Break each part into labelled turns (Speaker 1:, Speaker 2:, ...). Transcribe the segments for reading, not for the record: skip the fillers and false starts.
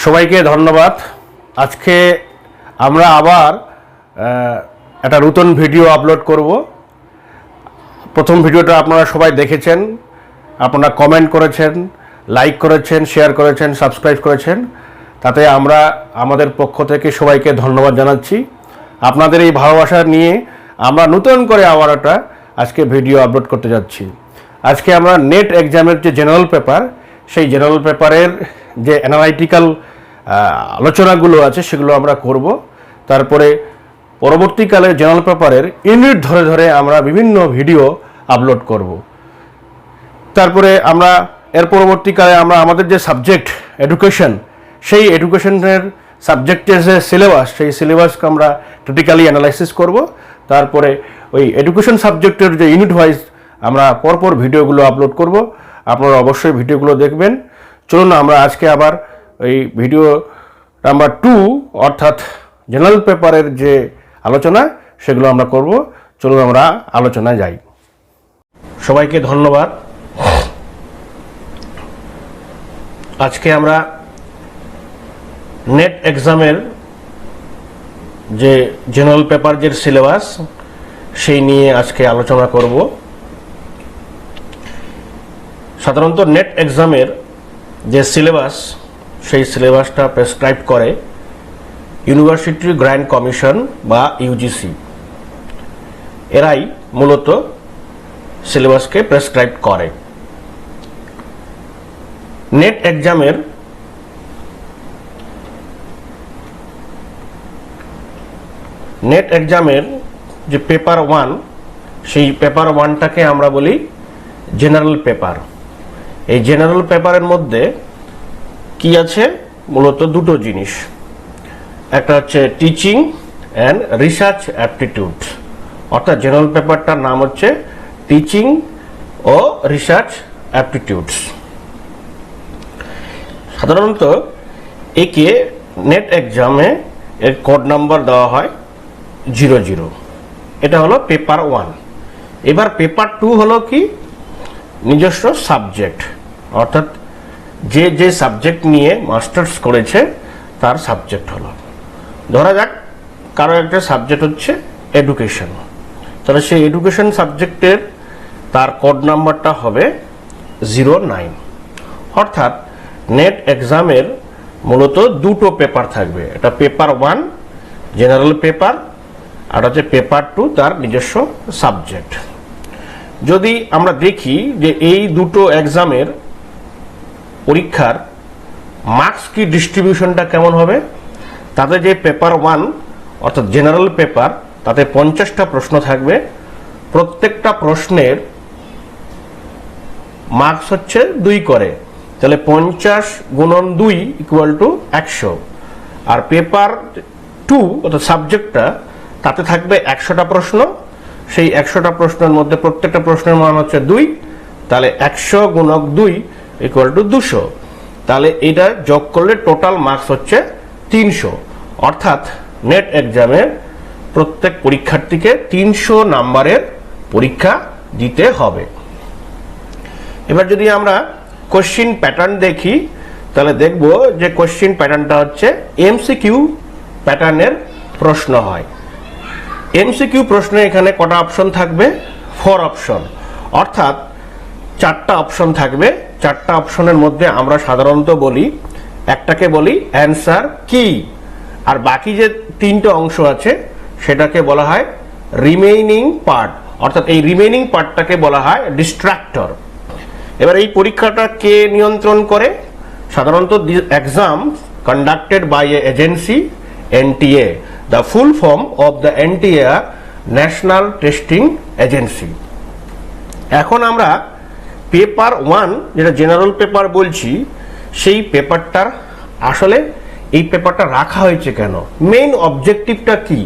Speaker 1: সবাইকে ধন্যবাদ। আজকে আমরা আবার একটা নতুন ভিডিও আপলোড করব। প্রথম ভিডিওটা আপনারা সবাই দেখেছেন, আপনারা কমেন্ট করেছেন, লাইক করেছেন, শেয়ার করেছেন, সাবস্ক্রাইব করেছেন। তাতে আমরা আমাদের পক্ষ থেকে সবাইকে ধন্যবাদ জানাচ্ছি। আপনাদের এই ভালোবাসা নিয়ে আমরা নতুন করে আবার একটা আজকে ভিডিও আপলোড করতে যাচ্ছি। আজকে আমরা নেট এক্সামের যে জেনারেল পেপার, সেই জেনারেল পেপারের যে অ্যানালাইটিক্যাল আলোচনাগুলো আছে সেগুলো আমরা করব। তারপরে পরবর্তীকালে জেনারেল পেপারের ইউনিট ধরে ধরে আমরা বিভিন্ন ভিডিও আপলোড করব। তারপরে আমরা এর পরবর্তীকালে আমরা আমাদের যে সাবজেক্ট এডুকেশন, সেই এডুকেশনের সাবজেক্টের যে সিলেবাস, সেই সিলেবাসকে আমরা ক্রিটিক্যালি অ্যানালাইসিস করব। তারপরে ওই এডুকেশন সাবজেক্টের যে ইউনিট ওয়াইজ আমরা পরপর ভিডিওগুলো আপলোড করব। আপনারা অবশ্যই ভিডিওগুলো দেখবেন। চলুন আমরা আজকে আবার এই ভিডিও নাম্বার 2 অর্থাৎ জেনারেল পেপারের যে আলোচনা সেগুলো আমরা করব। চলুন আমরা আলোচনায় যাই। সবাইকে ধন্যবাদ। আজকে আমরা নেট এক্সামের যে জেনারেল পেপার যে সিলেবাস সেই নিয়ে আজকে আলোচনা করব। সাধারণত নেট এক্সামের যে সিলেবাস, সেই সিলেবাসটা প্রেসক্রাইব করে ইউনিভার্সিটি গ্র্যান্ট কমিশন বা ইউজিসি। এরাই মূলত সিলেবাসকে প্রেসক্রাইব করে। নেট এক্সামের যে পেপার 1, সেই পেপার 1টাকে আমরা বলি জেনারেল পেপার। এই জেনারেল পেপারের মধ্যে কি আছে? মূলত দুটো জিনিস। একটা হচ্ছে টিচিং অ্যান্ড রিসার্চ অ্যাপটিটিউড, অর্থাৎ জেনারেল পেপারটার নাম হচ্ছে টিচিং ও রিসার্চ অ্যাপটিটিউডস। সাধারণত একে নেট এক্সামে এর কোড নাম্বার দেওয়া হয় 00। এটা হলো পেপার 1। এবার পেপার 2 হলো কি? নিজস্ব সাবজেক্ট, অর্থাৎ যে সাবজেক্ট নিয়ে মাস্টার্স করেছে তার সাবজেক্ট হলো। ধরা যাক কারো একটা সাবজেক্ট হচ্ছে এডুকেশন, তাহলে সেই এডুকেশন সাবজেক্টের তার কোড নাম্বারটা হবে 09। অর্থাৎ নেট এক্সামের মূলত দুটো পেপার থাকবে। এটা পেপার 1 জেনারেল পেপার, আর হচ্ছে পেপার 2 তার নিজস্ব সাবজেক্ট। যদি আমরা দেখি যে এই দুটো এক্সামের পরীক্ষার মার্কস কি ডিস্ট্রিবিউশনটা কেমন হবে, তাতে যে পেপার 1 অর্থাৎ জেনারেল পেপার, তাতে 50টা প্রশ্ন থাকবে। প্রত্যেকটা প্রশ্নের মার্কস হচ্ছে 2 করে, তাহলে 50 গুণন 2 ইকুয়াল টু 100। আর পেপার 2 অর্থাৎ সাবজেক্টটা, তাতে থাকবে 100টা প্রশ্ন। সেই 100টা প্রশ্নের মধ্যে প্রত্যেকটা প্রশ্নের মান হচ্ছে 2, তাহলে 100 গুণক 2 ইকুয়াল টু 200। তাহলে এটা যোগ করলে টোটাল মার্কস হচ্ছে 300। অর্থাৎ নেট এক্সামের প্রত্যেক পরীক্ষার্থীকে 300 নাম্বারের পরীক্ষা দিতে হবে। এবার যদি আমরা কোশ্চিন প্যাটার্ন দেখি, তাহলে দেখব যে কোশ্চিন প্যাটার্নটা হচ্ছে এমসিকিউ প্যাটার্নের প্রশ্ন হয়। এমসিকিউ প্রশ্নে এখানে কটা অপশন থাকবে? 4 অপশন, অর্থাৎ 4টা অপশন থাকবে। 4টা অপশনের মধ্যে আমরা সাধারণত বলি, একটাকে বলি অ্যান্সার কি, আর বাকি যে 3টে অংশ আছে সেটাকে বলা হয় রিমেইনিং পার্ট, অর্থাৎ এই রিমেইনিং পার্টটাকে বলা হয় ডিস্ট্রাক্টর। এবার এই পরীক্ষাটা কে নিয়ন্ত্রণ করে? সাধারণত this exam conducted by a agency NTA, the full form of the NTA, national testing agency. এখন আমরা পেপার 1 যেটা জেনারেল পেপার বলছি, সেই পেপারটার আসলে এই পেপারটা রাখা হয়েছে কেন, মেইন অবজেক্টিভটা কি?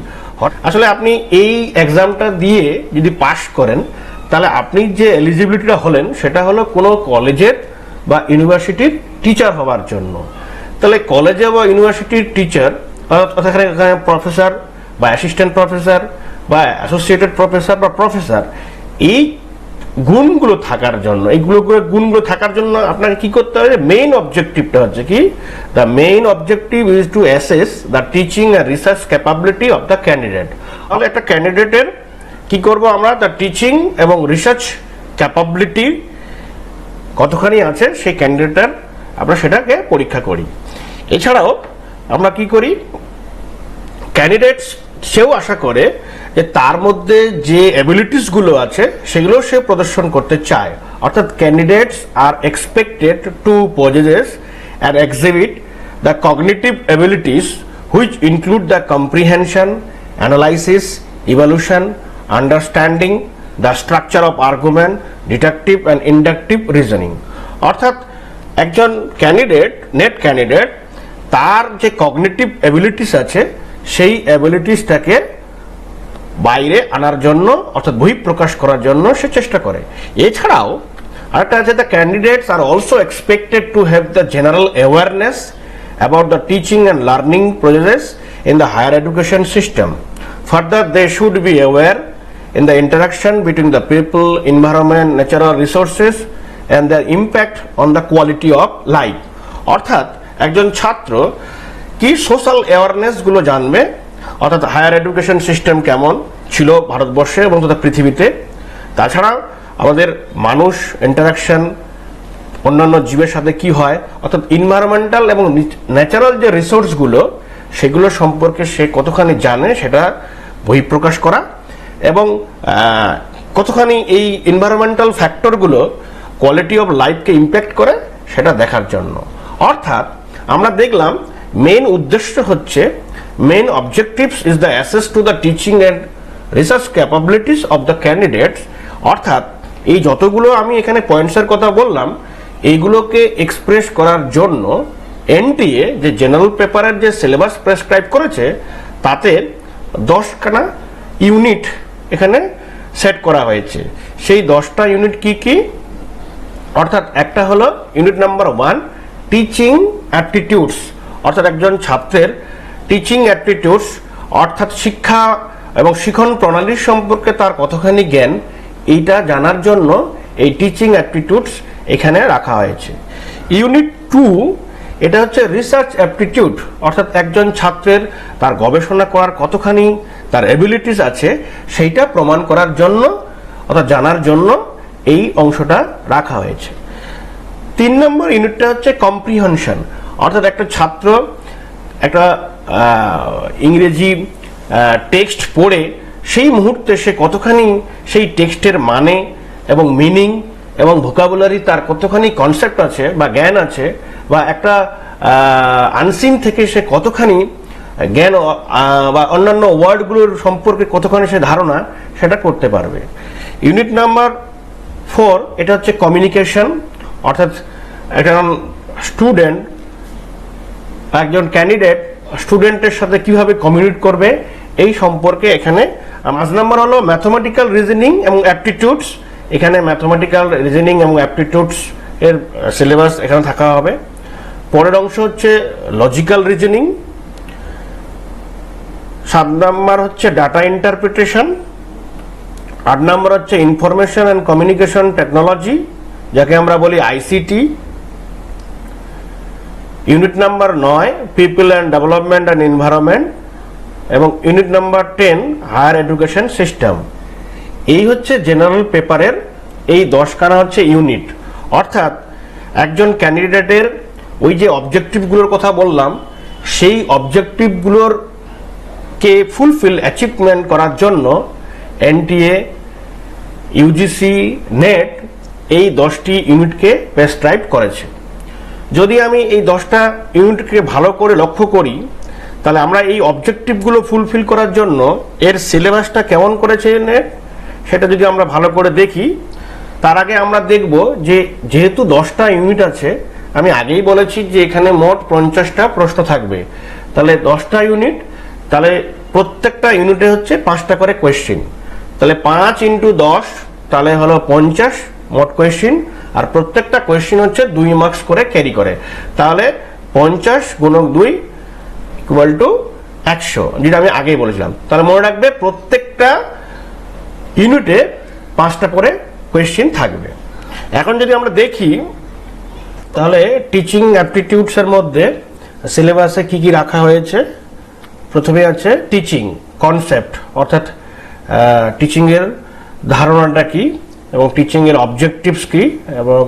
Speaker 1: আসলে আপনি এই এক্সামটা দিয়ে যদি পাশ করেন, তাহলে আপনি যে এলিজিবিলিটিটা হলেন সেটা হলো কোনো কলেজের বা ইউনিভার্সিটির টিচার হওয়ার জন্য। তাহলে কলেজে বা ইউনিভার্সিটির টিচার, এখানে প্রফেসর বা অ্যাসিস্ট্যান্ট প্রফেসর বা অ্যাসোসিয়েটেড প্রফেসর বা প্রফেসর, এই গুণগুলো থাকার জন্য, গুণগুলো থাকার জন্য আপনাকে কি করতে হবে? মেইন অবজেক্টিভটা হচ্ছে কি, the main objective is to assess the teaching and research capability of the candidate. তাহলে একটা ক্যান্ডিডেটের কি করব আমরা? দ্য টিচিং এবং রিসার্চ ক্যাপাবিলিটি কতখানি আছে সেই ক্যান্ডিডেটের আমরা সেটাকে পরীক্ষা করি। এছাড়াও আমরা কি করি, ক্যান্ডিডেটস সেও আশা করে যে তার মধ্যে যে অ্যাবিলিটিস গুলো আছে সেগুলো সে প্রদর্শন করতে চায়। অর্থাৎ candidates are expected to possess and exhibit the cognitive abilities which include the comprehension, analysis, evaluation, understanding the structure of argument, deductive and inductive reasoning. অর্থাৎ একজন নেট ক্যান্ডিডেট তার যে কগনিটিভ অ্যাবিলিটিস আছে সেই অ্যাবিলিটিসটাকে বাইরে আনার জন্য অর্থাৎ বহিঃপ্রকাশ করার জন্য সে চেষ্টা করে। এছাড়াও আরেকটা আছে, the candidates are also expected to have the general awareness about the teaching and learning process in the higher education system. Further they should be aware in the interaction between the people, environment, natural resources and their impact on the quality of life. অর্থাৎ একজন ছাত্র কি social awareness গুলো জানবে, অর্থাৎ higher education system কেমন ছিল ভারতবর্ষে এবং তথা পৃথিবীতে। তাছাড়া আমাদের মানুষ ইন্টারাকশন অন্যান্য জীবের সাথে কি হয়, অর্থাৎ এনভায়রনমেন্টাল এবং ন্যাচারাল যে রিসোর্সগুলো সেগুলো সম্পর্কে সে কতখানি জানে সেটা বহিঃপ্রকাশ করা এবং কতখানি এই এনভায়রনমেন্টাল ফ্যাক্টরগুলো কোয়ালিটি অফ লাইফকে ইম্প্যাক্ট করে সেটা দেখার জন্য। অর্থাৎ আমরা দেখলাম মেইন উদ্দেশ্য হচ্ছে, main objectives is the assess to the teaching and research capabilities of the candidates. অর্থাৎ এই যতগুলো আমি এখানে পয়েন্টসের কথা বললাম এইগুলোকে এক্সপ্রেস করার জন্য এনটিএ যে জেনারেল পেপারের যে সিলেবাস প্রেসক্রাইব করেছে তাতে 10খানা ইউনিট এখানে সেট করা হয়েছে। সেই 10টা ইউনিট কি কি? অর্থাৎ একটা হলো ইউনিট নাম্বার 1 টিচিং অ্যাপটিটিউডস, অর্থাৎ একজন ছাত্রের টিচিং অ্যাপটিটিউডস অর্থাৎ শিক্ষা এবং শিখন প্রণালীর সম্পর্কে তার কতখানি জ্ঞান এইটা জানার জন্য এই টিচিং অ্যাপটিটিউডস এখানে রাখা হয়েছে। ইউনিট 2 এটা হচ্ছে রিসার্চ অ্যাপটিটিউড, অর্থাৎ একজন ছাত্রের তার গবেষণা করার কতখানি তার এবিলিটিস আছে সেইটা প্রমাণ করার জন্য অর্থাৎ জানার জন্য এই অংশটা রাখা হয়েছে। 3 নম্বর ইউনিটটা হচ্ছে কম্প্রিহেনশন, অর্থাৎ একটা ছাত্র একটা ইংরেজি টেক্সট পড়ে সেই মুহূর্তে সে কতখানি সেই টেক্সটের মানে এবং মিনিং এবং ভোকাবুলারি তার কতখানি কনসেপ্ট আছে বা জ্ঞান আছে, বা একটা আনসিন থেকে সে কতখানি জ্ঞান বা অন্যান্য ওয়ার্ডগুলোর সম্পর্কে কতখানি সে ধারণা সেটা করতে পারবে। ইউনিট নাম্বার 4 এটা হচ্ছে কমিউনিকেশন, অর্থাৎ একজন স্টুডেন্ট একজন ক্যান্ডিডেট স্টুডেন্টের সাথে কিভাবে কমিউনিকেট করবে এই সম্পর্কে এখানে। 5 নম্বর হলো ম্যাথমেটিক্যাল রিজনিং এবং অ্যাপটিটিউডস, এখানে ম্যাথমেটিক্যাল রিজনিং এবং অ্যাপটিটিউডস এর সিলেবাস এখানে থাকা হবে। পরের অংশ হচ্ছে লজিক্যাল রিজনিং। 7 নম্বর হচ্ছে ডাটা ইন্টারপ্রিটেশন। 8 নম্বর হচ্ছে ইনফরমেশন অ্যান্ড কমিউনিকেশন টেকনোলজি, যাকে আমরা বলি ICT. Unit number 9 people and development and environment এবং unit number 10 higher education system. এই হচ্ছে জেনারেল পেপারের এই 10খানা হচ্ছে ইউনিট। অর্থাৎ একজন ক্যান্ডিডেটের ওই যে অবজেক্টিভগুলোর কথা বললাম সেই অবজেক্টিভগুলোর কে ফুলফিল অ্যাচিভমেন্ট করার জন্য এনটিএ, ইউজিসি, নেট এই 10টি ইউনিটকে প্রেসক্রাইব করেছে। যদি আমি এই 10টা ইউনিটকে ভালো করে লক্ষ্য করি তাহলে আমরা এই অবজেক্টিভগুলো ফুলফিল করার জন্য এর সিলেবাসটা কেমন করেছে নেট সেটা যদি আমরা ভালো করে দেখি, তার আগে আমরা দেখব যে যেহেতু 10টা ইউনিট আছে, আমি আগেই বলেছি যে এখানে মোট 50টা প্রশ্ন থাকবে, তাহলে 10টা ইউনিট, তাহলে প্রত্যেকটা ইউনিটে হচ্ছে 5টা করে কোয়েশ্চেন, তাহলে 5 × 10 তাহলে হলো 50 মোট কোয়েশ্চেন, আর প্রত্যেকটা কোয়েশ্চেন হচ্ছে 2 মার্কস করে ক্যারি করে, তাহলে 50 × 2 = 100, যেটা আমি আগেই বলেছিলাম। তাহলে মনে রাখবে প্রত্যেকটা ইউনিটে 5টা করে কোয়েশ্চেন থাকবে। এখন যদি আমরা দেখি তাহলে টিচিং অ্যাপটিটিউডস এর মধ্যে সিলেবাসে কি কি রাখা হয়েছে। প্রথমে আছে টিচিং কনসেপ্ট, অর্থাৎ টিচিং এর ধারণাটা কি এবং টিচিং এর অবজেক্টিভস কি, এবং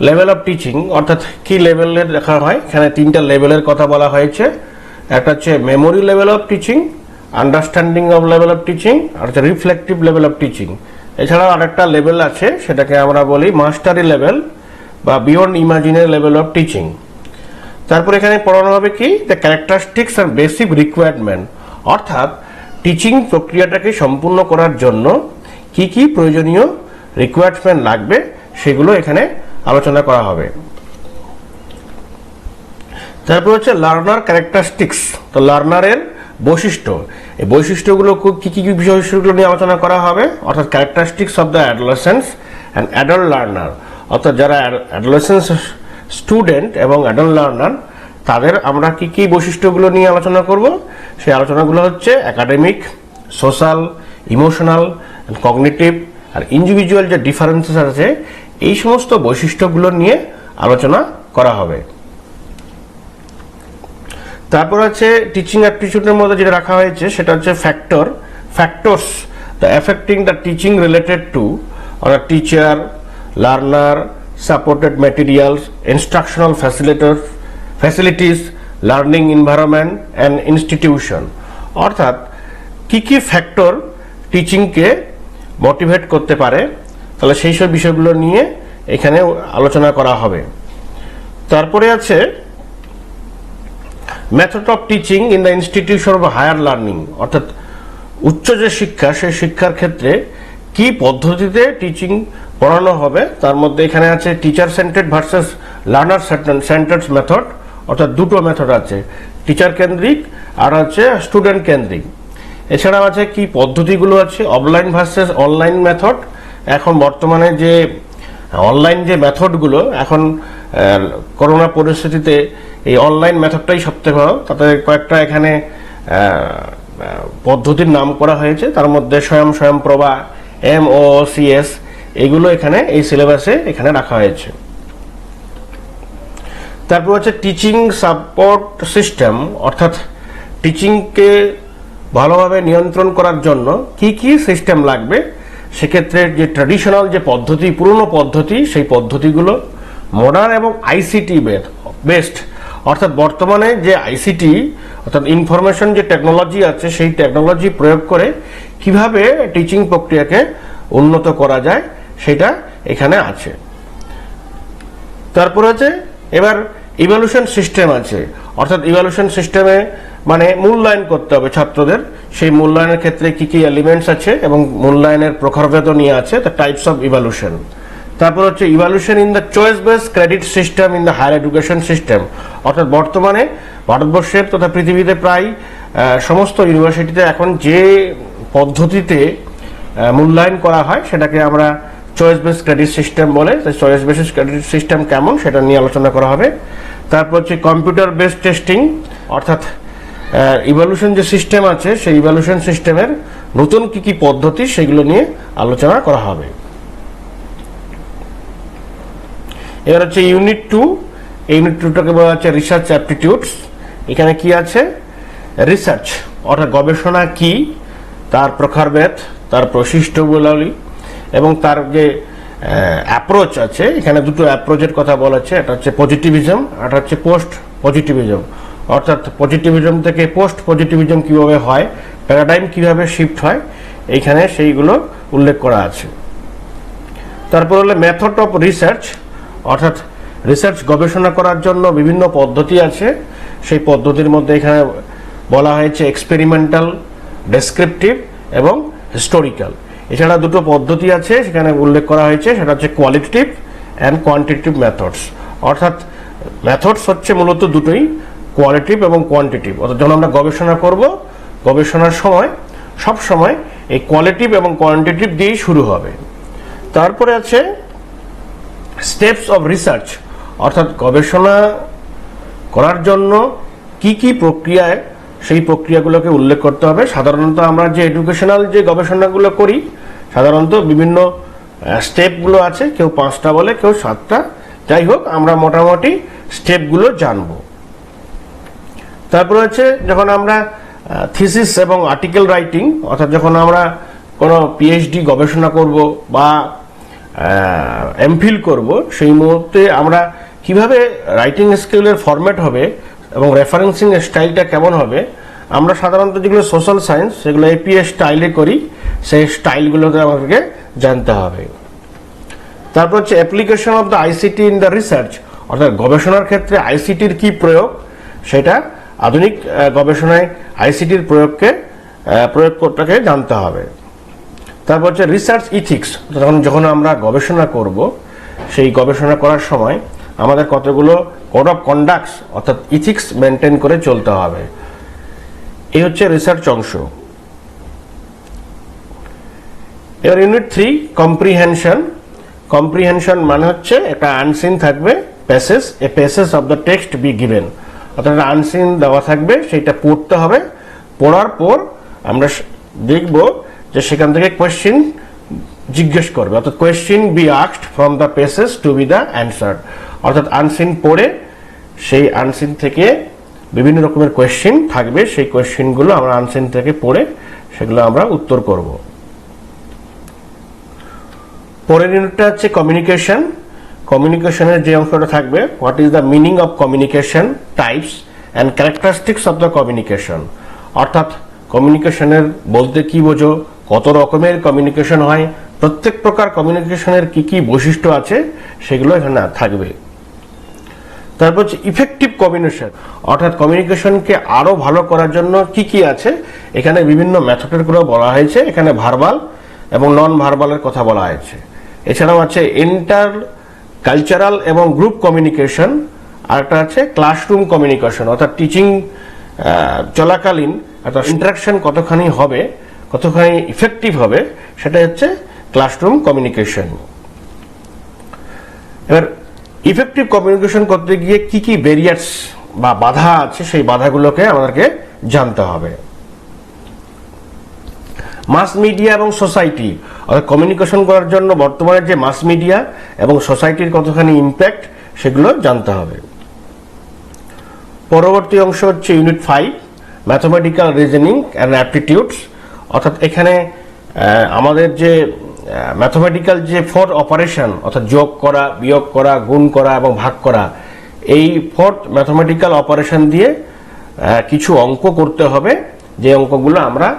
Speaker 1: লেভেল অফ টিচিং অর্থাৎ কি লেভেলের দেখা হয়। এখানে তিনটা লেভেলের কথা বলা হয়েছে। একটা হচ্ছে memory level of teaching, understanding of level of teaching, আর হচ্ছে রিফ্লেক্টিভ লেভেল অফ টিচিং। এছাড়াও আরেকটা লেভেল আছে, সেটাকে আমরা বলি মাস্টারি লেভেল বা বিয়ন্ড ইমাজিনের লেভেল অফ টিচিং। তারপর এখানে পড়ানো হবে কি the characteristics and basic requirement, অর্থাৎ টিচিং প্রক্রিয়াটাকে সম্পূর্ণ করার জন্য কি কি প্রয়োজনীয় রিকোয়ারমেন্ট লাগবে সেগুলো এখানে আলোচনা করা হবে। তারপর হচ্ছে লার্নার ক্যারেক্টারিস্টিক্স, তো লার্নারের বৈশিষ্ট্য, এই বৈশিষ্ট্যগুলো কি কি বিষয়গুলো নিয়ে আলোচনা করা হবে, অর্থাৎ characteristics of the adolescence and adult learner, অর্থাৎ যারা অ্যাডোলেসেন্স স্টুডেন্ট এবং অ্যাডাল্ট লার্নার তাদের আমরা কি কি বৈশিষ্ট্যগুলো নিয়ে আলোচনা করব। সেই আলোচনাগুলো হচ্ছে একাডেমিক, সোশ্যাল, ইমোশনাল, কগনিটিভ আর ইন্ডিভিজুয়াল যে ডিফারেন্সেস আছে এই সমস্ত বৈশিষ্ট্যগুলো নিয়ে আলোচনা করা হবে। তারপর আছে টিচিং অ্যাপটিটিউডের মধ্যে যেটা রাখা হয়েছে সেটা হচ্ছে factors the affecting the teaching related to অর্থাৎ teacher, learner, supported materials, instructional facilities, learning environment and institution, অর্থাৎ কি কি ফ্যাক্টর টিচিংকে মোটিভেট করতে পারে, তাহলে সেই সব বিষয়গুলো নিয়ে এখানে আলোচনা করা হবে। তারপরে আছে method of teaching in the institution of higher learning, অর্থাৎ উচ্চ যে শিক্ষা সেই শিক্ষার ক্ষেত্রে কি পদ্ধতিতে টিচিং পড়ানো হবে। তার মধ্যে এখানে আছে teacher centred versus learner centred method, অর্থাৎ দুটো মেথড আছে, টিচার কেন্দ্রিক আর হচ্ছে স্টুডেন্ট কেন্দ্রিক। এছাড়াও আছে কি পদ্ধতিগুলো আছে অফলাইন ভার্সেস অনলাইন মেথড। এখন বর্তমানে যে অনলাইন যে মেথডগুলো, এখন করোনা পরিস্থিতিতে এই অনলাইন মেথডটাই সবথেকে ভালো, তাতে কয়েকটা এখানে পদ্ধতির নাম করা হয়েছে, তার মধ্যে স্বয়ংপ্রভা, MOOCS এগুলো এখানে এই সিলেবাসে এখানে রাখা হয়েছে। তারপর হচ্ছে টিচিং সাপোর্ট সিস্টেম, অর্থাৎ টিচিংকে ভালোভাবে নিয়ন্ত্রণ করার জন্য কি কি সিস্টেম লাগবে। সেক্ষেত্রে যে ট্র্যাডিশনাল যে পদ্ধতি, পুরনো পদ্ধতি, সেই পদ্ধতিগুলো মডার্ন এবং ICT বেসড, অর্থাৎ বর্তমানে যে ICT অর্থাৎ ইনফরমেশন যে টেকনোলজি আছে সেই টেকনোলজি প্রয়োগ করে কিভাবে টিচিং প্রক্রিয়াকে উন্নত করা যায় সেটা এখানে আছে। তারপর আছে এবার ইভ্যালুয়েশন সিস্টেম আছে, অর্থাৎ ইভ্যালুয়েশন সিস্টেমে মানে মূল্যায়ন করতে হবে ছাত্রদের, সেই মূল্যায়নের ক্ষেত্রে কি কি এলিমেন্টস আছে এবং মূল্যায়নের প্রকারভেদ নিয়ে আছে, দ্য টাইপস অফ ইভ্যালুয়েশন। তারপর হচ্ছে evaluation in the choice based credit system in the higher education system, অর্থাৎ বর্তমানে ভারতবর্ষের তথা পৃথিবীতে প্রায় সমস্ত ইউনিভার্সিটিতে এখন যে পদ্ধতিতে মূল্যায়ন করা হয় সেটাকে আমরা চয়েস বেসড ক্রেডিট সিস্টেম বলে। চয়েস বেসড ক্রেডিট সিস্টেম কেমন সেটা নিয়ে আলোচনা করা হবে। তারপর হচ্ছে কম্পিউটার বেসড টেস্টিং, অর্থাৎ ইভ্যালুয়েশন যে সিস্টেম আছে সেই ইভ্যালুয়েশন সিস্টেমের নতুন কি কি পদ্ধতি সেগুলো নিয়ে আলোচনা করা হবে। এবার হচ্ছে ইউনিট 2, ইউনিট 2টাকে বলা হচ্ছে রিসার্চ অ্যাপটিটিউডস। এখানে কি আছে রিসার্চ অর্থাৎ গবেষণা কি, তার প্রকারভেদ, তার বৈশিষ্ট্যগুলি এবং তার যে অ্যাপ্রোচ আছে। এখানে দুটো অ্যাপ্রোচের কথা বলা হচ্ছে, একটা হচ্ছে পজিটিভিজম, একটা হচ্ছে পোস্ট পজিটিভিজম, অর্থাৎ পজিটিভিজম থেকে পোস্ট পজিটিভিজম কিভাবে হয়, প্যারাডাইম কিভাবে শিফট হয়, এইখানে সেইগুলো উল্লেখ করা আছে। তারপর হলো মেথড অফ রিসার্চ, অর্থাৎ রিসার্চ গবেষণা করার জন্য বিভিন্ন পদ্ধতি আছে, সেই পদ্ধতির মধ্যে এখানে বলা হয়েছে এক্সপেরিমেন্টাল, ডেসক্রিপটিভ এবং হিস্টোরিক্যাল। এছাড়া দুটো পদ্ধতি আছে সেখানে উল্লেখ করা হয়েছে, সেটা হচ্ছে কোয়ালিটেটিভ অ্যান্ড কোয়ান্টিটেটিভ মেথডস, অর্থাৎ মেথডস হচ্ছে মূলত দুটোই, কোয়ালিটিভ এবং কোয়ান্টিটিভ। অর্থাৎ যখন আমরা গবেষণা করব, গবেষণার সময় সব সময় এই কোয়ালিটিভ এবং কোয়ান্টিটিভ দিয়েই শুরু হবে। তারপরে আছে স্টেপস অফ রিসার্চ, অর্থাৎ গবেষণা করার জন্য কি কি প্রক্রিয়ায় সেই প্রক্রিয়াগুলোকে উল্লেখ করতে হবে। সাধারণত আমরা যে এডুকেশনাল যে গবেষণাগুলো করি সাধারণত বিভিন্ন স্টেপগুলো আছে, কেউ 5টা বলে, কেউ 7টা, যাই হোক আমরা মোটামুটি স্টেপগুলো জানবো। তারপর হচ্ছে যখন আমরা থিসিস এবং আর্টিকেল রাইটিং, অর্থাৎ যখন আমরা কোনো পিএইচডি গবেষণা করব বা এমফিল করব, সেই মুহূর্তে আমরা কিভাবে রাইটিং স্কিলের ফরম্যাট হবে এবং রেফারেন্সিং স্টাইলটা কেমন হবে, আমরা সাধারণত যেগুলো সোশ্যাল সায়েন্স সেগুলো এপিএ স্টাইলে করি, সেই স্টাইলগুলোকে আমাদেরকে জানতে হবে। তারপর হচ্ছে application of the ICT in the research, অর্থাৎ গবেষণার ক্ষেত্রে আইসিটির কি প্রয়োগ, সেটা আধুনিক গবেষণায় আইসিটির প্রয়োগটাকে জানতে হবে। তারপর হচ্ছে রিসার্চ ইথিক্স, যখন আমরা গবেষণা করব, সেই গবেষণা করার সময় আমাদের কতগুলো কোড অফ কন্ডাক্টস অর্থাৎ ইথিক্স মেনটেন করে চলতে হবে। এই হচ্ছে রিসার্চ অংশ। এবার ইউনিট 3 কম্প্রিহেনশন। কম্প্রিহেনশন মানে হচ্ছে একটা আনসিন থাকবে passage, a passage of the text be given, অর্থাৎ আনসিন দেওয়া থাকবে, সেটা পড়তে হবে। পড়ার পর আমরা দেখব যে সেখান থেকে কোয়েশ্চেন জিজ্ঞেস করবে, অর্থাৎ question be asked from the passage to be the answered, অর্থাৎ আনসিন পড়ে সেই আনসিন থেকে বিভিন্ন রকমের কোয়েশ্চেন থাকবে, সেই কোয়েশ্চেনগুলো আমরা আনসিন থেকে পড়ে সেগুলো আমরা উত্তর করব। পরের ইউনিটটা হচ্ছে কমিউনিকেশন। কমিউনিকেশনের যে অংশটা থাকবে, what is the meaning of communication, types and characteristics of the communication, অর্থাৎ কমিউনিকেশনের বলতে কি বোঝো, কত রকমের কমিউনিকেশন হয়, প্রত্যেক প্রকার কমিউনিকেশনের কি কি বৈশিষ্ট্য আছে সেগুলো এখানে থাকবে। তারপর হচ্ছে ইফেক্টিভ কমিউনিকেশন, অর্থাৎ কমিউনিকেশনকে আরো ভালো করার জন্য কি কি আছে, এখানে বিভিন্ন মেথডের করে বলা হয়েছে, এখানে ভার্বাল এবং নন ভার্বালের কথা বলা হয়েছে। এছাড়াও আছে ইন্টার কালচারাল এবং গ্রুপ কমিউনিকেশন, আর একটা আছে ক্লাসরুম কমিউনিকেশন, অর্থাৎ টিচিং চলাকালীন অর্থাৎ ইন্টারাকশন কতখানি হবে, কতখানি ইফেক্টিভ হবে, সেটা হচ্ছে ক্লাসরুম কমিউনিকেশন। এবার ইফেক্টিভ কমিউনিকেশন করতে গিয়ে কি কি ব্যারিয়ার্স বা বাধা আছে, সেই বাধাগুলোকে আমাদেরকে জানতে হবে। মাস মিডিয়া এবং সোসাইটি, অর্থাৎ কমিউনিকেশন করার জন্য বর্তমানে যে মাস মিডিয়া এবং সোসাইটির কতখানি ইম্প্যাক্ট, সেগুলো জানতে হবে। পরবর্তী অংশ হচ্ছে ইউনিট 5 ম্যাথমেটিক্যাল রিজনিং অ্যান্ড অ্যাপটিটিউডস, অর্থাৎ এখানে আমাদের যে ম্যাথমেটিক্যাল যে 4 অপারেশন, অর্থাৎ যোগ করা, বিয়োগ করা, গুণ করা এবং ভাগ করা, এই 4 ম্যাথমেটিক্যাল অপারেশন দিয়ে কিছু অঙ্ক করতে হবে, যে অঙ্কগুলো আমরা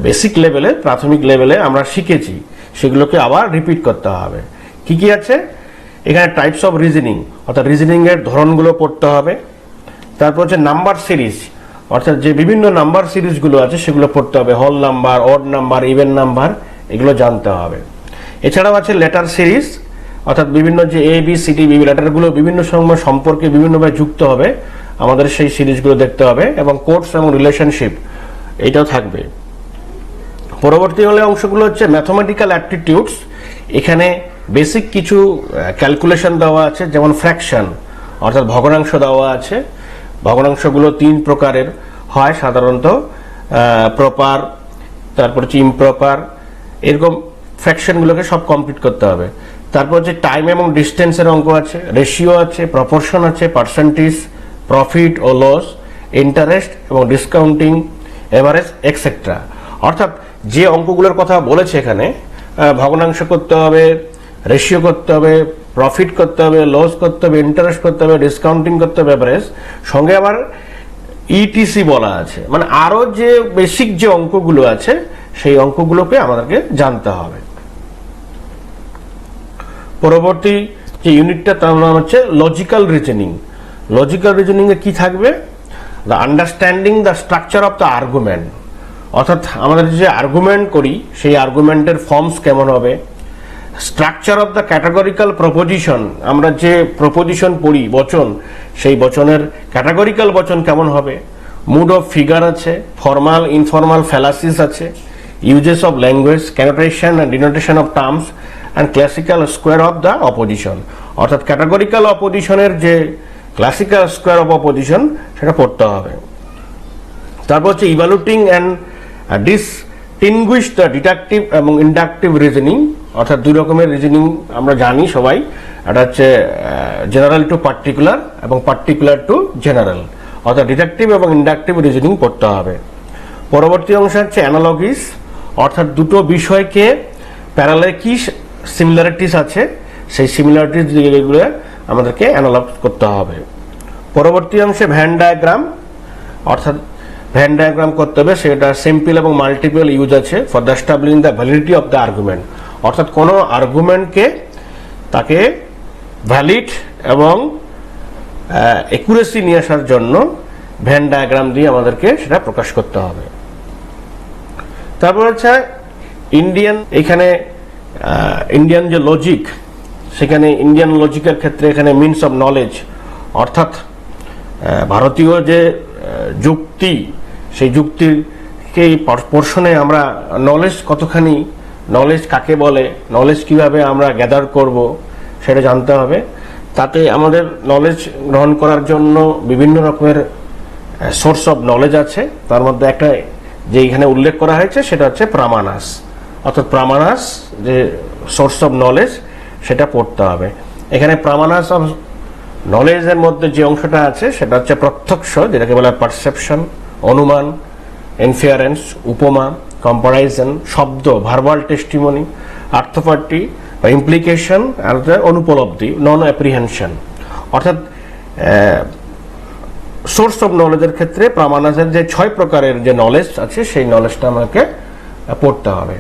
Speaker 1: বেসিক লেভেলে, প্রাথমিক লেভেলে আমরা শিখেছি, সেগুলোকে আবার রিপিট করতে হবে। কি কি আছে এখানে, টাইপস অফ রিজনিং, অর্থাৎ রিজনিং এর ধরনগুলো পড়তে হবে। তারপর হচ্ছে নাম্বার সিরিজ, অর্থাৎ যে বিভিন্ন নাম্বার সিরিজগুলো আছে সেগুলো পড়তে হবে, whole number, odd number, even number, এগুলো জানতে হবে। এছাড়াও আছে লেটার সিরিজ, অর্থাৎ বিভিন্ন যে এ বি সি ডি লেটারগুলো বিভিন্ন সময় সম্পর্কে বিভিন্নভাবে যুক্ত হবে, আমাদের সেই সিরিজগুলো দেখতে হবে, এবং কোডস এবং রিলেশনশিপ এইটাও থাকবে। পরবর্তী হলে অংশগুলো হচ্ছে ম্যাথমেটিক্যাল অ্যাপটিটিউডস, এখানে বেসিক কিছু ক্যালকুলেশন দেওয়া আছে, যেমন ফ্র্যাকশন অর্থাৎ ভগ্নাংশ দেওয়া আছে। ভগ্নাংশগুলো 3 প্রকারের হয় সাধারণত, প্রপার, তারপর হচ্ছে ইমপ্রপার, এরকম ফ্র্যাকশনগুলোকে সব কমপ্লিট করতে হবে। তারপর হচ্ছে টাইম এবং ডিস্টেন্সের অঙ্ক আছে, রেশিও আছে, প্রপোর্শন আছে, পার্সেন্টেজ, প্রফিট ও লস, ইন্টারেস্ট এবং ডিসকাউন্টিং, এভারেজ এক্সেট্রা। অর্থাৎ যে অঙ্কগুলোর কথা বলেছে এখানে, ভগ্নাংশ করতে হবে, রেশিও করতে হবে, প্রফিট করতে হবে, লস করতে হবে, ইন্টারেস্ট করতে হবে, ডিসকাউন্টিং করতে হবে, এভারেজ, সঙ্গে আবার ইটিসি বলা আছে, মানে আরো যে বেসিক যে অঙ্কগুলো আছে সেই অঙ্কগুলোকে আমাদেরকে জানতে হবে। পরবর্তী যে ইউনিটটা তার নাম হচ্ছে লজিক্যাল রিজনিং। লজিক্যাল রিজনিং এ কি থাকবে, the understanding the structure of the argument, অর্থাৎ আমাদের যে আর্গুমেন্ট করি সেই আর্গুমেন্টের ফর্মস কেমন হবে, structure of the categorical proposition, আমরা যে প্রপোজিশন পড়ি বচন, সেই বচনের ক্যাটাগরিক্যাল বচন কেমন হবে, মুড অফ ফিগার আছে, ফর্মাল ইনফর্মাল ফ্যালাসিস আছে, uses of language, connotation and denotation of terms and classical square of the opposition, অর্থাৎ ক্যাটাগরিক্যাল অপোজিশনের যে ক্লাসিক্যাল স্কোয়ার অফ অপোজিশন সেটা পড়তে হবে। তারপর হচ্ছে ইভালুয়েটিং অ্যান্ড ডিসটিংগুইশ দ্য ডিডাকটিভ এবং ইন্ডাকটিভ রিজনিং, অর্থাৎ দুই রকমের রিজনিং আমরা জানি সবাই। এটা হচ্ছে জেনারেল টু পার্টিকুলার এবং পার্টিকুলার টু জেনারেল, অর্থাৎ ডিডাকটিভ এবং ইন্ডাকটিভ রিজনিং পড়তে হবে। পরবর্তী অংশ হচ্ছে অ্যানালগিস, অর্থাৎ দুটো বিষয়কে প্যারালাল কি সিমিলারিটিস আছে সেই সিমিলারিটিস যেগুলো আমাদেরকে অ্যানালাইজ করতে হবে। পরবর্তী অংশে ভ্যান ডায়াগ্রাম, অর্থাৎ ভ্যান ডায়াগ্রাম করতে হবে, সেটা সিম্পল এবং মাল্টিপল ইউজ আছে for the establishing the validity of the argument, অর্থাৎ কোনো আর্গুমেন্টকে তাকে ভ্যালিড এবং একুরেসি নিয়ে আসার জন্য ভ্যান ডায়াগ্রাম দিয়ে আমাদেরকে সেটা প্রকাশ করতে হবে। তারপর হচ্ছে এখানে ইন্ডিয়ান যে লজিক, সেখানে ইন্ডিয়ান লজিকের ক্ষেত্রে এখানে মিনস অফ নলেজ, অর্থাৎ ভারতীয় যে যুক্তি, সেই যুক্তিকে পোর্শনে আমরা নলেজ কতখানি, নলেজ কাকে বলে, নলেজ কিভাবে আমরা গ্যাদার করব সেটা জানতে হবে। তাতে আমাদের নলেজ গ্রহণ করার জন্য বিভিন্ন রকমের সোর্স অফ নলেজ আছে, তার মধ্যে একটা যে এখানে উল্লেখ করা হয়েছে সেটা হচ্ছে প্রামানাস, অর্থাৎ প্রামানাস যে সোর্স অফ নলেজ সেটা পড়তে হবে। এখানে প্রামানাস অফ নলেজের মধ্যে যে অংশটা আছে সেটা হচ্ছে প্রত্যক্ষ, যেটাকে বলা হয় পারসেপশন, অনুমান, ইনফারেন্স, উপমা, কম্পারিজন, শব্দ, ভার্বাল টেস্টিমনি, আর্থপার্টি বা ইমপ্লিকেশন, আর অনুপলব্ধি, নন অ্যাপ্রিহেনশন। অর্থাৎ সোর্স অফ নলেজের ক্ষেত্রে প্রামানাসের যে 6 প্রকারের যে নলেজ আছে সেই নলেজটা আমাকে পড়তে হবে।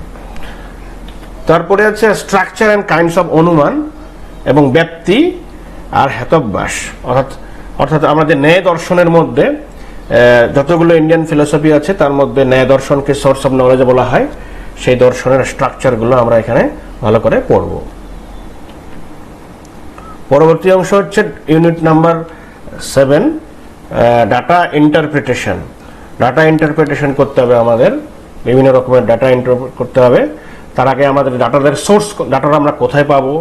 Speaker 1: তারপরে আছে স্ট্রাকচার অ্যান্ড কাইন্ডস অফ অনুমান এবং ব্যাপ্তি আর হেতব্যাস, অর্থাৎ আমাদের ন্যায় দর্শনের মধ্যে যতগুলো ইন্ডিয়ান ফিলোসফি আছে তার মধ্যে ন্যায় দর্শনকে সোর্স অফ নলেজ বলা হয়, সেই দর্শনের স্ট্রাকচারগুলো আমরা এখানে ভালো করে পড়ব। পরবর্তী অংশ হচ্ছে unit number 7, data interpretation. Data interpretation করতে হবে আমাদের, বিভিন্ন রকমের ডাটা ইন্টারপ্রিট করতে হবে। তার আগে আমাদের ডাটাদের সোর্স, ডাটাটা আমরা কোথায় পাবো,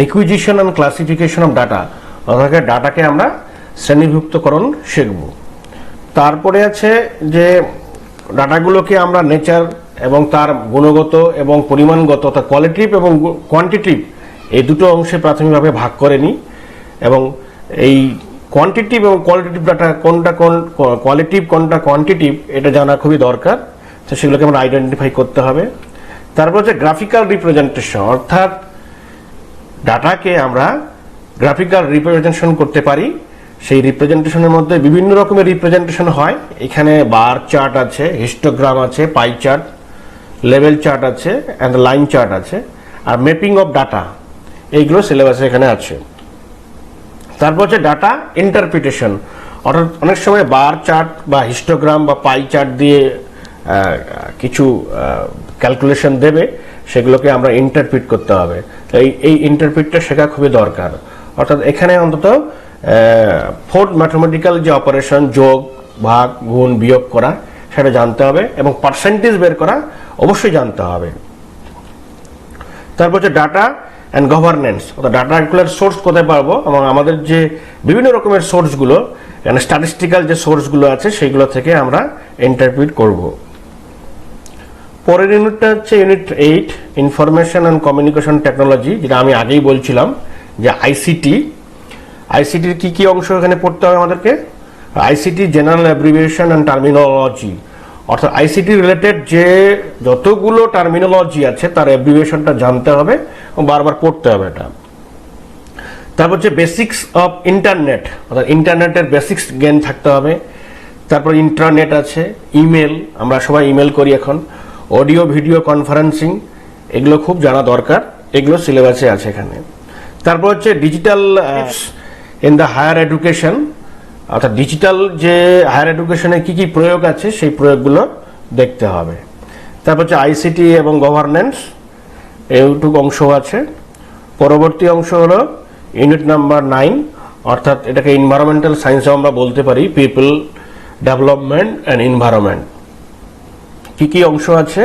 Speaker 1: acquisition and classification of data, অর্থাৎ ডাটাকে আমরা শ্রেণীভুক্তকরণ শিখব। তারপরে আছে যে ডাটাগুলোকে আমরা নেচার এবং তার গুণগত এবং পরিমাণগত, অর্থাৎ কোয়ালিটিভ এবং কোয়ান্টিটিভ, এই দুটো অংশে প্রাথমিকভাবে ভাগ করে নিই। এবং এই কোয়ান্টিটিভ এবং কোয়ালিটিভ ডাটা কোনটা কোয়ালিটিভ কোনটা কোয়ান্টিটিভ এটা জানা খুবই দরকার, তো সেগুলোকে আমরা আইডেন্টিফাই করতে হবে। তারপর হচ্ছে গ্রাফিক্যাল রিপ্রেজেন্টেশন, অর্থাৎ ডাটাকে আমরা গ্রাফিক্যাল রিপ্রেজেন্টেশন করতে পারি। সেই রিপ্রেজেন্টেশনের মধ্যে বিভিন্ন রকমের রিপ্রেজেন্টেশন হয়, এখানে বার চার্ট আছে, হিস্টোগ্রাম আছে, পাই চার্ট, লেভেল চার্ট আছে, অ্যান্ড লাইন চার্ট আছে, আর ম্যাপিং অফ ডাটা, এইগুলো সিলেবাসে এখানে আছে। তারপর হচ্ছে ডাটা ইন্টারপ্রিটেশন, অর্থাৎ অনেক সময় বার চার্ট বা হিস্টোগ্রাম বা পাই চার্ট দিয়ে কিছু ক্যালকুলেশন দেবে, সেগুলোকে আমরা ইন্টারপ্রিট করতে হবে। এই ইন্টারপ্রিটটা শেখা খুবই দরকার। অর্থাৎ এখানে অন্তত 4 ম্যাথমেটিক্যাল যে অপারেশন, যোগ, ভাগ, গুণ, বিয়োগ করা, সেটা জানতে হবে এবং পার্সেন্টেজ বের করা অবশ্যই জানতে হবে। তারপর হচ্ছে ডাটা অ্যান্ড গভর্নেন্স, অর্থাৎ ডাটাগুলোর সোর্স কোথায় পাবো এবং আমাদের যে বিভিন্ন রকমের সোর্সগুলো, মানে স্ট্যাটিস্টিক্যাল যে সোর্সগুলো আছে সেইগুলো থেকে আমরা ইন্টারপ্রিট করব। পরের ইউনিটটা হচ্ছে unit 8, information and communication technology, যেটা আমি আগেই বলছিলাম যে আইসিটির কি কি অংশ এখানে পড়তে হবে আমাদেরকে। ICT general abbreviation and terminology, অর্থাৎ আইসিটি রিলেটেড যে যতগুলো টার্মিনোলজি আছে তার অ্যাব্রিভিয়েশনটা জানতে হবে এবং বারবার পড়তে হবে এটা। তারপর হচ্ছে বেসিক্স অফ ইন্টারনেট, অর্থাৎ ইন্টারনেটের বেসিক্স জ্ঞান থাকতে হবে। তারপর ইন্ট্রানেট আছে, ইমেল, আমরা সবাই ইমেল করি এখন, অডিও ভিডিও কনফারেন্সিং, এগুলো খুব জানা দরকার, এগুলো সিলেবাসে আছে এখানে। তারপর হচ্ছে digital in the higher education, অর্থাৎ ডিজিটাল যে হায়ার এডুকেশনে কি কি প্রয়োগ আছে সেই প্রয়োগগুলো দেখতে হবে। তারপর হচ্ছে আইসিটি এবং গভর্নেন্স, এইটুকু অংশ আছে। পরবর্তী অংশ হলো ইউনিট নাম্বার 9, অর্থাৎ এটাকে এনভায়রনমেন্টাল সায়েন্সও আমরা বলতে পারি, পিপল, ডেভেলপমেন্ট অ্যান্ড এনভায়রনমেন্ট। কি কি অংশ আছে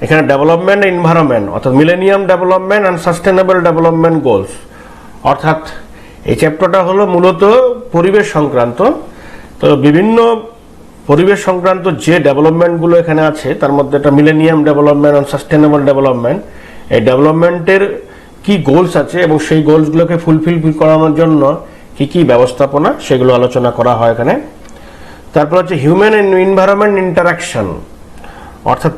Speaker 1: এখানে? ডেভেলপমেন্ট এনভায়রনমেন্ট, অর্থাৎ millennium development and sustainable development goals, অর্থাৎ এই চ্যাপ্টারটা হলো মূলত পরিবেশ সংক্রান্ত। তো বিভিন্ন পরিবেশ সংক্রান্ত যে ডেভেলপমেন্টগুলো এখানে আছে তার মধ্যে একটা millennium development and sustainable development, এই ডেভেলপমেন্টের কি গোলস আছে এবং সেই গোলসগুলোকে ফুলফিল করানোর জন্য কি কি ব্যবস্থাপনা সেগুলো আলোচনা করা হয় এখানে। তারপর হচ্ছে হিউম্যান এন্ড এনভায়রনমেন্ট ইন্টারাকশন, অর্থাৎ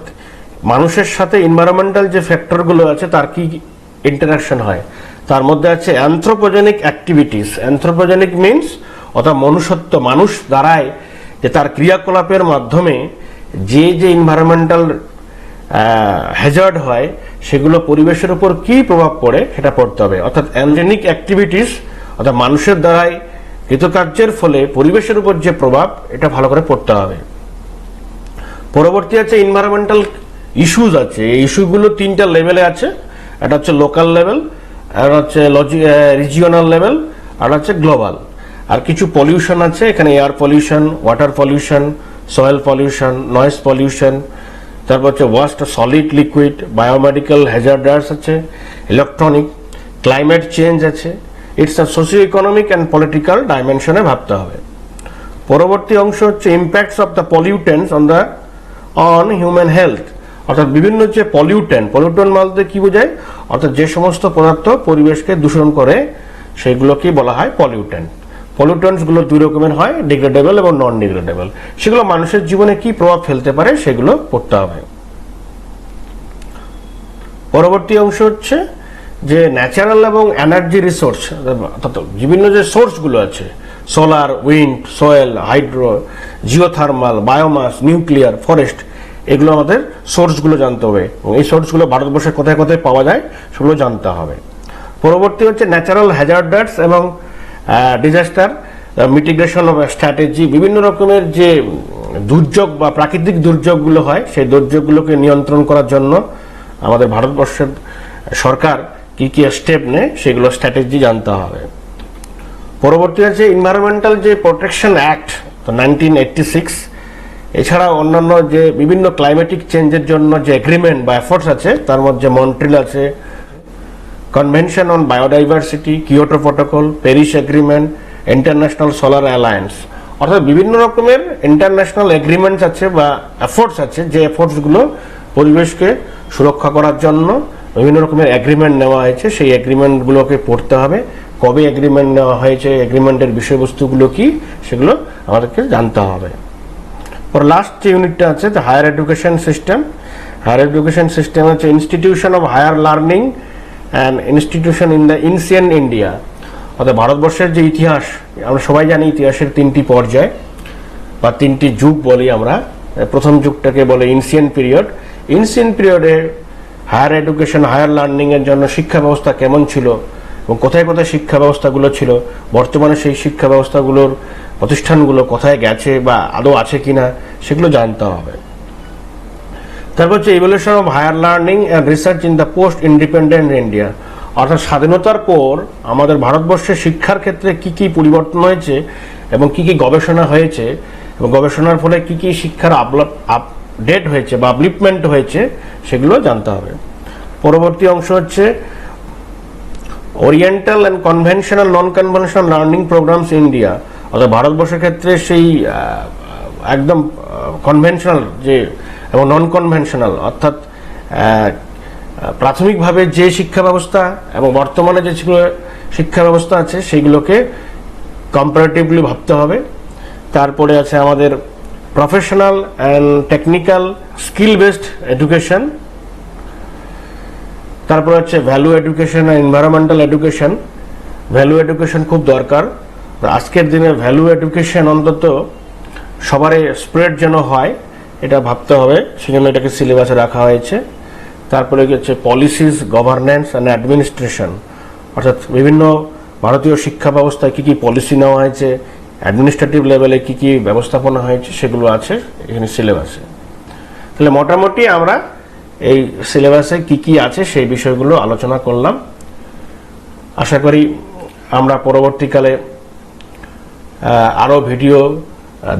Speaker 1: মানুষের সাথে এনভায়রনমেন্টাল যে ফ্যাক্টরগুলো আছে তার কি ইন্টারাকশন হয়, তার মধ্যে আছে অ্যানথ্রোপোজেনিক অ্যাক্টিভিটিস। অ্যানথ্রোপোজেনিক মিনস অর্থাৎ মনুষ্যত্ব, মানুষ দ্বারাই যে তার ক্রিয়াকলাপের মাধ্যমে যে যে এনভায়রনমেন্টাল হ্যাজার্ড হয় সেগুলো পরিবেশের উপর কি প্রভাব পড়ে সেটা পড়তে হবে। অর্থাৎ অ্যানথ্রোপোজেনিক অ্যাক্টিভিটিস অর্থাৎ মানুষের দ্বারাই কৃতকার্যের ফলে পরিবেশের উপর যে প্রভাব, এটা ভালো করে পড়তে হবে। পরবর্তী আছে এনভায়রনমেন্টাল ইস্যুজ আছে। এই ইস্যুগুলো তিনটা লেভেলে আছে, এটা হচ্ছে লোকাল লেভেল, আর হচ্ছে রিজিওনাল লেভেল, আর হচ্ছে গ্লোবাল। আর কিছু পলিউশন আছে এখানে, air pollution, water pollution, soil pollution, noise pollution, তারপর হচ্ছে waste solid liquid, biomedical hazardous আছে, ইলেকট্রনিক, ক্লাইমেট চেঞ্জ আছে। It's a socio economic and political ডাইমেনশনে ভাবতে হবে। পরবর্তী অংশ হচ্ছে impacts of the pollutants on human health, অর্থাৎ বিভিন্ন যে পলিউটেন্ট বলতে কি বোঝায়, অর্থাৎ যে সমস্ত পদার্থ পরিবেশকে দূষণ করে সেগুলোকেই বলা হয় পলিউটেন্ট। পলিউটেন্টস গুলো দুই রকমের হয়, ডিগ্রেডেবল এবং নন ডিগ্রেডেবল। সেগুলো মানুষের জীবনে কি প্রভাব ফেলতে পারে সেগুলো পড়তে হবে। পরবর্তী অংশ হচ্ছে যে ন্যাচারাল এবং এনার্জি রিসোর্স, অর্থাৎ বিভিন্ন যে সোর্সগুলো আছে, solar, wind, soil, hydro, geothermal, biomass, nuclear, forest, এগুলো আমাদের সোর্সগুলো জানতে হবে এবং এই সোর্সগুলো ভারতবর্ষে কোথায় কোথায় পাওয়া যায় সেগুলো জানতে হবে। পরবর্তী হচ্ছে ন্যাচারাল হ্যাজার্ডস এবং ডিজাস্টার মিটিগেশন অফ স্ট্র্যাটেজি। বিভিন্ন রকমের যে দুর্যোগ বা প্রাকৃতিক দুর্যোগগুলো হয় সেই দুর্যোগগুলোকে নিয়ন্ত্রণ করার জন্য আমাদের ভারতবর্ষের সরকার কি কি স্টেপ নেয় সেগুলো স্ট্র্যাটেজি জানতে হবে। পরবর্তী আছে এনভায়রনমেন্টাল যে প্রোটেকশন অ্যাক্ট 1986, এছাড়া অন্যান্য যে বিভিন্ন ক্লাইমেটিক চেঞ্জের জন্য যে এগ্রিমেন্ট বা এফোর্টস আছে তার মধ্যে মন্ট্রিল আছে, convention on biodiversity, Kyoto protocol, Paris agreement, international solar alliance. অর্থাৎ বিভিন্ন রকমের ইন্টারন্যাশনাল এগ্রিমেন্টস আছে বা এফোর্টস আছে, যে এফোর্টসগুলো পরিবেশকে সুরক্ষা করার জন্য বিভিন্ন রকমের এগ্রিমেন্ট নেওয়া হয়েছে। সেই এগ্রিমেন্টগুলোকে পড়তে হবে, কবে এগ্রিমেন্ট নেওয়া হয়েছে, এগ্রিমেন্টের বিষয়বস্তুগুলো কি সেগুলো আমাদেরকে জানতে হবে। পর লাস্ট যে ইউনিটটা আছে higher education system. Higher education system হচ্ছে institution of higher learning and institution in the ancient India. অর্থাৎ ভারতবর্ষের যে ইতিহাস, আমরা সবাই জানি ইতিহাসের তিনটি পর্যায় বা তিনটি যুগ বলি আমরা। প্রথম যুগটাকে বলে এনসিয়েন্ট পিরিয়ড। এনসিয়েন্ট পিরিয়ডে হায়ার এডুকেশন, হায়ার লার্নিং এর জন্য শিক্ষা ব্যবস্থা কেমন ছিল এবং কোথায় কোথায় শিক্ষা ব্যবস্থাগুলো ছিল, বর্তমানে সেই শিক্ষা ব্যবস্থাগুলোর প্রতিষ্ঠানগুলো কোথায় গেছে বা আদৌ আছে কিনা সেগুলো জানতে হবে। তারপর হচ্ছে evolution of higher learning and research in the post independent India. অর্থাৎ স্বাধীনতার পর আমাদের ভারতবর্ষের শিক্ষার ক্ষেত্রে কি কি পরিবর্তন হয়েছে এবং কি কি গবেষণা হয়েছে এবং গবেষণার ফলে কি কি শিক্ষার আপডেট হয়েছে বা আপলিফমেন্ট হয়েছে সেগুলো জানতে হবে। পরবর্তী অংশ হচ্ছে oriental and conventional non conventional learning programs India. অর্থাৎ ভারতবর্ষের ক্ষেত্রে সেই একদম কনভেনশনাল যে এবং নন কনভেনশনাল, অর্থাৎ প্রাথমিকভাবে যে শিক্ষা ব্যবস্থা এবং বর্তমানে যে শিক্ষা ব্যবস্থা আছে সেইগুলোকে কম্পারেটিভলি ভাবতে হবে। তারপরে আছে আমাদের professional and technical skill based education. তারপরে হচ্ছে ভ্যালু এডুকেশন আর এনভায়রনমেন্টাল এডুকেশন। ভ্যালু এডুকেশন খুব দরকার আজকের দিনে। ভ্যালু এডুকেশন অন্তত সবারই স্প্রেড যেন হয় এটা ভাবতে হবে, সেজন্য এটাকে সিলেবাসে রাখা হয়েছে। তারপরে হচ্ছে পলিসিস, গভর্নেন্স অ্যান্ড অ্যাডমিনিস্ট্রেশন, অর্থাৎ বিভিন্ন ভারতীয় শিক্ষা ব্যবস্থায় কী কী পলিসি নেওয়া হয়েছে, অ্যাডমিনিস্ট্রেটিভ লেভেলে কী কী ব্যবস্থাপনা হয়েছে সেগুলো আছে এখানে সিলেবাসে। তাহলে মোটামুটি আমরা এই সিলেবাসে কি কি আছে সেই বিষয়গুলো আলোচনা করলাম। আশা করি আমরা পরবর্তীকালে আরও ভিডিও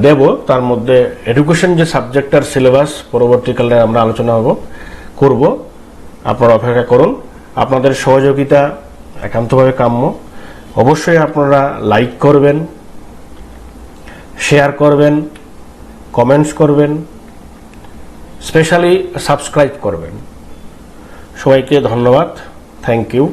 Speaker 1: দেব, তার মধ্যে এডুকেশন যে সাবজেক্টটার সিলেবাস পরবর্তীকালে আমরা আলোচনা করব। আপনারা অপেক্ষা করুন, আপনাদের সহযোগিতা একান্তভাবে কাম্য। অবশ্যই আপনারা লাইক করবেন, শেয়ার করবেন, কমেন্টস করবেন, স্পেশালি সাবস্ক্রাইব করবেন। সবাইকে ধন্যবাদ, থ্যাংক ইউ।